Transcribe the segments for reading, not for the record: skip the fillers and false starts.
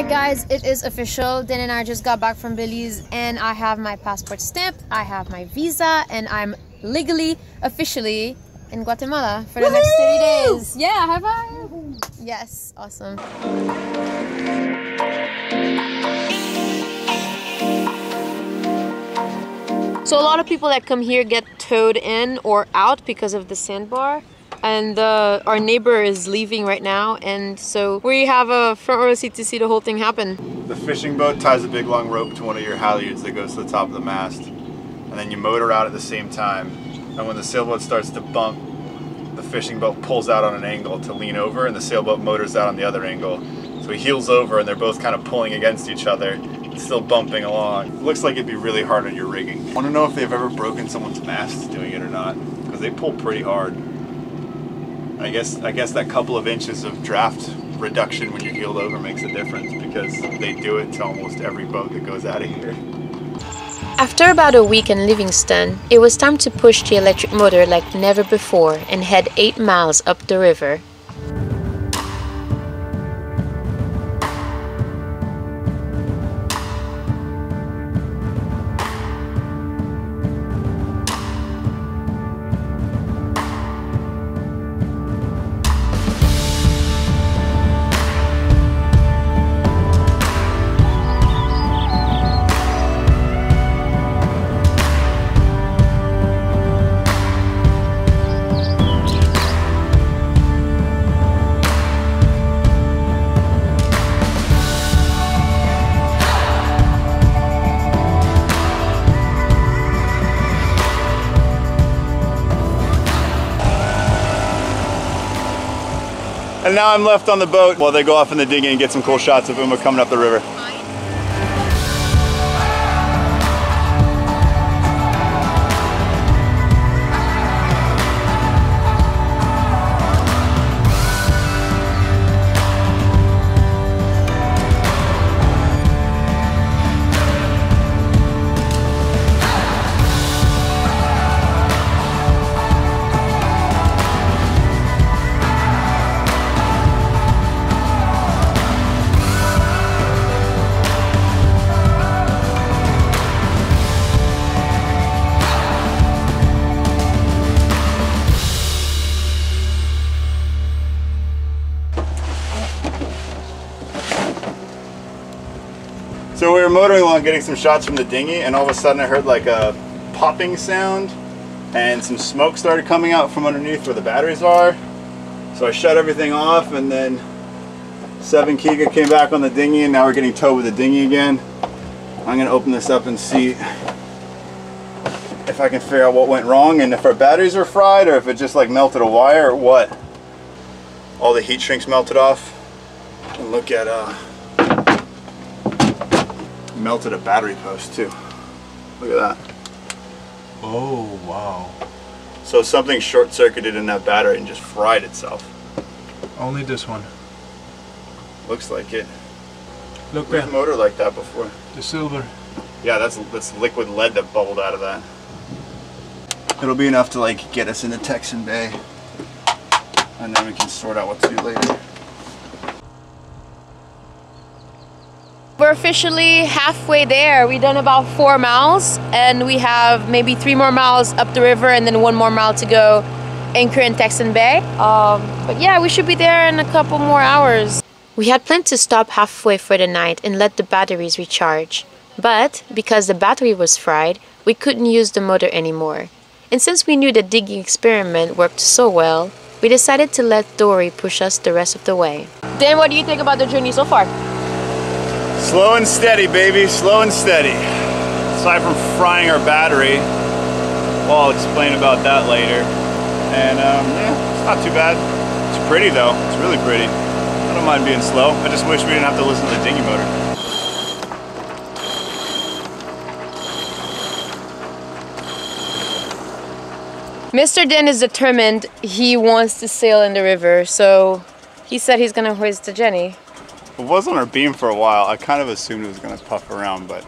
Alright guys, it is official. Dan and I just got back from Belize and I have my passport stamp, I have my visa, and I'm legally, officially in Guatemala for the next 30 days. Yeah, high five! Yes, awesome. So a lot of people that come here get towed in or out because of the sandbar. And our neighbor is leaving right now, and so we have a front row seat to see the whole thing happen. The fishing boat ties a big long rope to one of your halyards that goes to the top of the mast, and then you motor out at the same time. And when the sailboat starts to bump, the fishing boat pulls out on an angle to lean over, and the sailboat motors out on the other angle. So he heels over, and they're both kind of pulling against each other, still bumping along. Looks like it'd be really hard on your rigging. I want to know if they've ever broken someone's mast doing it or not, because they pull pretty hard. I guess that couple of inches of draft reduction when you're heeled over makes a difference, because they do it to almost every boat that goes out of here. After about a week in Livingston, it was time to push the electric motor like never before and head 8 miles up the river. And now I'm left on the boat while they go off in the dinghy and get some cool shots of Uma coming up the river. So we were motoring along getting some shots from the dinghy, and all of a sudden I heard like a popping sound and some smoke started coming out from underneath where the batteries are. So I shut everything off, and then 7 Kiga came back on the dinghy, and now we're getting towed with the dinghy again. I'm going to open this up and see if I can figure out what went wrong and if our batteries are fried or if it just like melted a wire or what. All the heat shrinks melted off. And look at melted a battery post too. Look at that. Oh wow. So something short-circuited in that battery and just fried itself. Only this one. Looks like it. Look We've at motor like that before. the silver. Yeah, that's liquid lead that bubbled out of that. It'll be enough to like get us into Texan Bay, and then we can sort out what to do later. We're officially halfway there. We've done about 4 miles and we have maybe 3 more miles up the river and then 1 more mile to go anchor in Texan Bay. But yeah, we should be there in a couple more hours. We had planned to stop halfway for the night and let the batteries recharge. But because the battery was fried, we couldn't use the motor anymore. And since we knew the digging experiment worked so well, we decided to let Dory push us the rest of the way. Dan, what do you think about the journey so far? Slow and steady, baby, slow and steady. Aside from frying our battery, well, I'll explain about that later. And yeah, it's not too bad. It's pretty though, it's really pretty. I don't mind being slow. I just wish we didn't have to listen to the dinghy motor. Mr. Dan is determined. He wants to sail in the river, so he said he's gonna hoist the Jenny. It was on our beam for a while. I kind of assumed it was going to puff around, but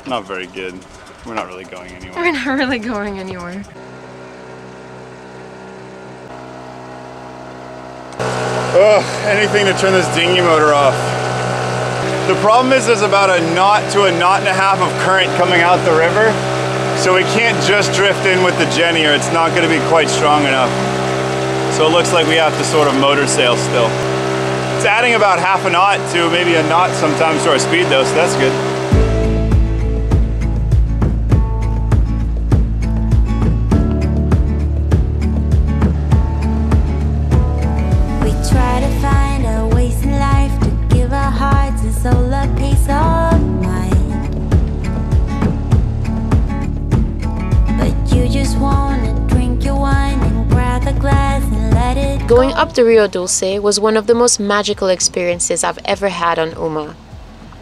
not very good. We're not really going anywhere. We're not really going anywhere. Ugh, anything to turn this dinghy motor off. The problem is there's about a knot to a knot and a half of current coming out the river, so we can't just drift in with the Jenny or it's not going to be quite strong enough. So it looks like we have to sort of motor sail still. It's adding about half a knot to maybe a knot sometimes to our speed though, so that's good. We try to find our ways in life to give our hearts and soul a peace of mind. But you just wanna drink your wine and grab the glass and let it Going up the Rio Dulce was one of the most magical experiences I've ever had on UMA.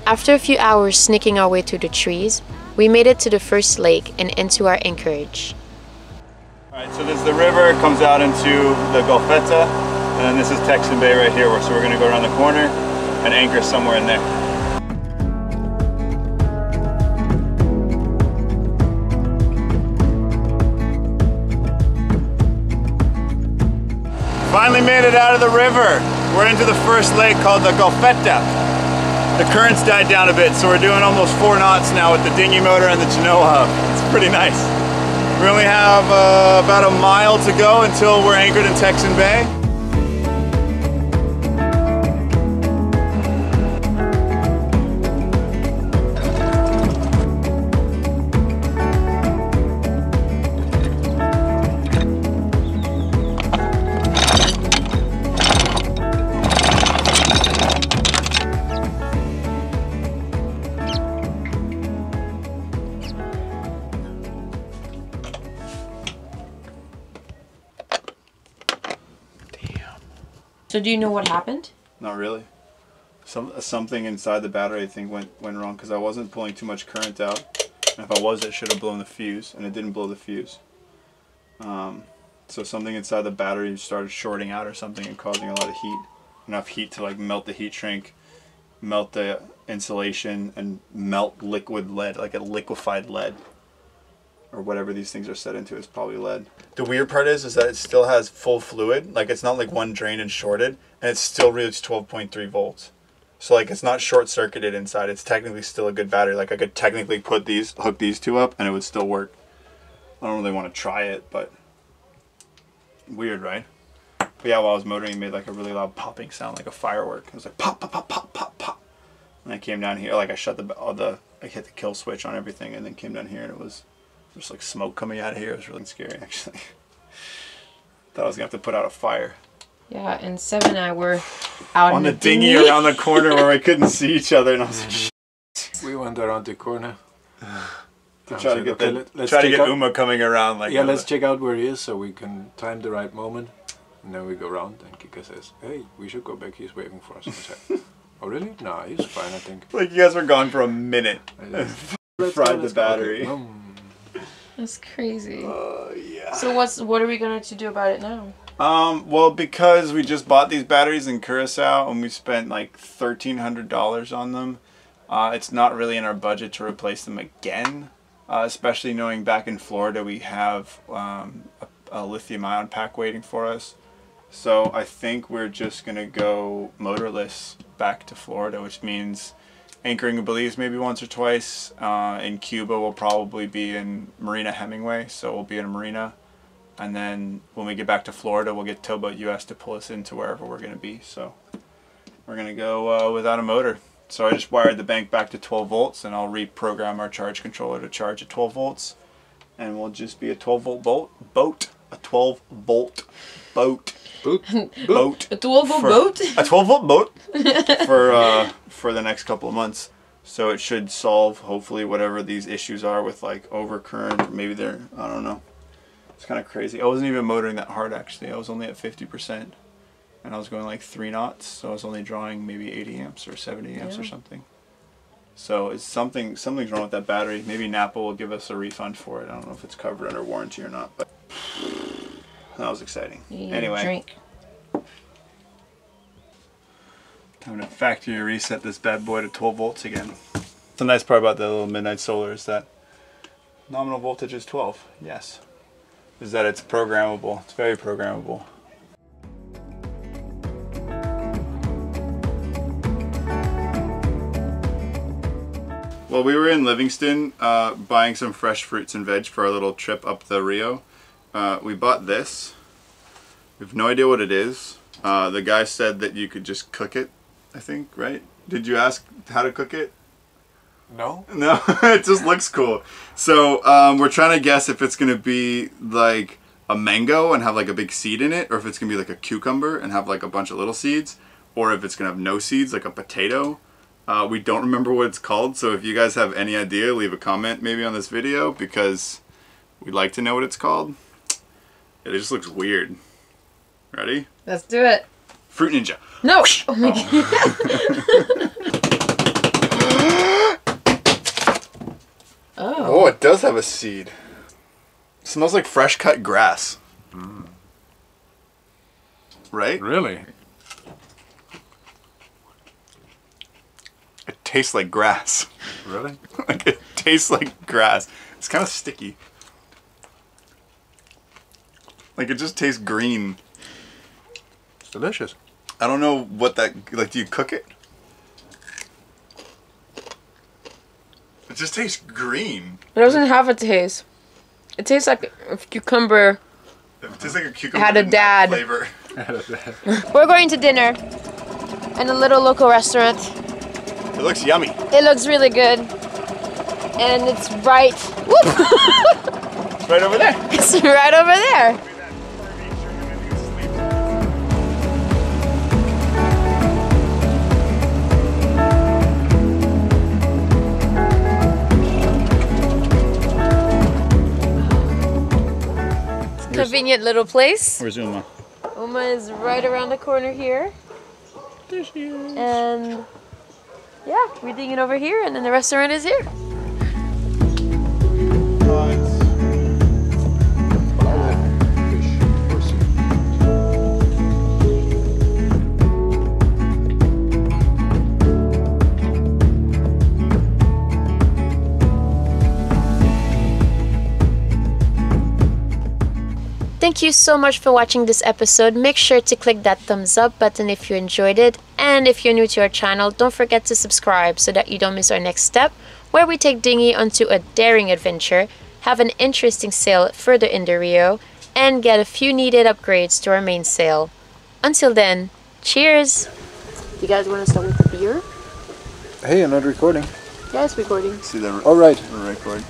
After a few hours sneaking our way through the trees, we made it to the first lake and into our anchorage. Alright, so this is the river, it comes out into the Golfeta, and then this is Texan Bay right here, so we're going to go around the corner and anchor somewhere in there. Finally made it out of the river. We're into the first lake called the Golfeta. The currents died down a bit, so we're doing almost 4 knots now with the dinghy motor and the Genoa hub. It's pretty nice. We only have about a mile to go until we're anchored in Texan Bay. So do you know what happened? Not really. Something inside the battery I think went wrong because I wasn't pulling too much current out. And if I was, it should have blown the fuse, and it didn't blow the fuse. So something inside the battery started shorting out or something and causing a lot of heat. Enough heat to like melt the heat shrink, melt the insulation, and melt liquid lead, like a liquefied lead. Or whatever these things are set into is probably lead. The weird part is that it still has full fluid. Like it's not like one drained and shorted, and it still reads 12.3 volts. So like it's not short circuited inside. It's technically still a good battery. Like I could technically hook these two up and it would still work. I don't really want to try it, but weird, right? But yeah, while I was motoring, it made like a really loud popping sound, like a firework. It was like pop, pop, pop, pop, pop, pop. And I came down here, like I shut I hit the kill switch on everything, and then came down here, and it was there's like smoke coming out of here. It was really scary, actually. Thought I was gonna have to put out a fire. Yeah, and Seb and I were out on the dinghy around the corner where we couldn't see each other, and I was like, shit. We went around the corner. To try to get Uma coming around. Like, yeah, let's check out where he is so we can time the right moment. And then we go around and Kika says, hey, we should go back, he's waiting for us. And I said, oh really? No, he's fine, I think. Like you guys were gone for a minute. Fried the battery. That's crazy. Yeah. So what are we going to do about it now? Well, because we just bought these batteries in Curacao and we spent like $1,300 on them, it's not really in our budget to replace them again. Especially knowing back in Florida we have a lithium-ion pack waiting for us. So I think we're just going to go motorless back to Florida, which means anchoring in Belize maybe once or twice. In Cuba we'll probably be in Marina Hemingway, so we'll be in a marina. And then when we get back to Florida, we'll get Towboat US to pull us into wherever we're going to be. So we're going to go without a motor. So I just wired the bank back to 12 volts, and I'll reprogram our charge controller to charge at 12 volts. And we'll just be a 12 volt boat. A 12 volt boat. Boat. A 12 volt boat? A 12 volt boat for the next couple of months. So it should solve, hopefully, whatever these issues are with like overcurrent. Maybe they're, I don't know. It's kind of crazy. I wasn't even motoring that hard, actually. I was only at 50%. And I was going like 3 knots, so I was only drawing maybe 80 amps or 70 amps or something. So it's something's wrong with that battery. Maybe Napa will give us a refund for it. I don't know if it's covered under warranty or not, but that was exciting. Anyway, drink. time to factory reset this bad boy to 12 volts again. The nice part about the little Midnight Solar is that nominal voltage is 12. Yes, is that it's programmable. It's very programmable. Well, we were in Livingston buying some fresh fruits and veg for our little trip up the Rio. We bought this. We have no idea what it is. The guy said that you could just cook it, I think, right? Did you ask how to cook it? No. No, it just looks cool. So we're trying to guess if it's going to be like a mango and have like a big seed in it, or if it's going to be like a cucumber and have like a bunch of little seeds, or if it's going to have no seeds like a potato. We don't remember what it's called, so if you guys have any idea, leave a comment maybe on this video, because we'd like to know what it's called. It just looks weird. Ready? Let's do it. Fruit Ninja. No! Oh my god. Oh, it does have a seed. It smells like fresh cut grass. Mm. Right? Really? It tastes like grass. Really? Like it tastes like grass. It's kind of sticky. Like it just tastes green. It's delicious. I don't know what that, like, do you cook it? It just tastes green. It doesn't have a taste. It tastes like a cucumber. It tastes like a cucumber. Had a dad. Flavor. We're going to dinner in a little local restaurant. It looks yummy. It looks really good. And it's right... Whoop! It's right over there. It's right over there. Convenient little place. Where's Uma? Uma is right around the corner here. There she is. And yeah, we're eating it over here, and then the restaurant is here. Thank you so much for watching this episode. Make sure to click that thumbs up button if you enjoyed it. And if you're new to our channel, don't forget to subscribe so that you don't miss our next step, where we take Dinghy onto a daring adventure, have an interesting sail further in the Rio, and get a few needed upgrades to our main sail. Until then, cheers! You guys want to start with the beer? Hey, I'm not recording. Yeah, it's recording. See that? All right. Record.